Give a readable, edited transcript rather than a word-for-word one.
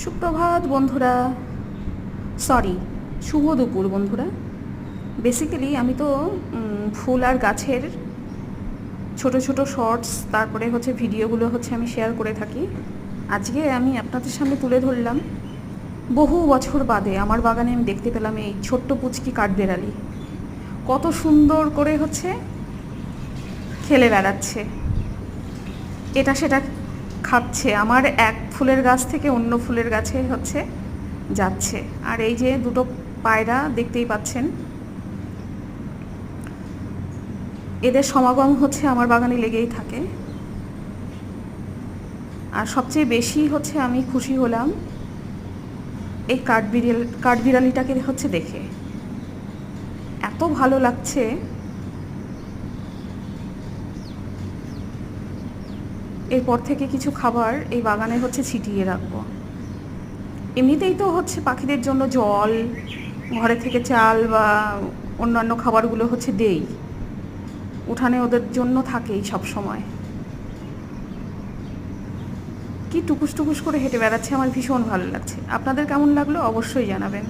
সুপ্রভাত বন্ধুরা, সরি শুভ দুপুর বন্ধুরা। বেসিক্যালি আমি তো ফুল আর গাছের ছোট ছোট শর্টস তারপরে ভিডিওগুলো আমি শেয়ার করে থাকি। আজকে আমি আপনাদের সামনে তুলে ধরলাম বহু বছর বাদে আমার বাগানে আমি দেখতে পেলাম এই ছোট্ট পুচকি কাঠবেড়ালি কত সুন্দর করে খেলে বেড়াচ্ছে, এটা সেটা খাচ্ছে, আমার এক ফুলের গাছ থেকে অন্য ফুলের গাছে যাচ্ছে। আর এই যে দুটো পায়রা দেখতেই পাচ্ছেন, এদের সমাগম আমার বাগানে লেগেই থাকে। আর সবচেয়ে বেশি আমি খুশি হলাম এই কাঠবিড়ালিটাকে দেখে, এত ভালো লাগছে। এরপর থেকে কিছু খাবার এই বাগানে ছিটিয়ে রাখবো। এমনিতেই তো পাখিদের জন্য জল, ঘরে থেকে চাল বা অন্যান্য খাবারগুলো দেই, উঠানে ওদের জন্য থাকেই সব সময়। কি টুকুস টুকুস করে হেঁটে বেড়াচ্ছে, আমার ভীষণ ভালো লাগছে। আপনাদের কেমন লাগলো অবশ্যই জানাবেন।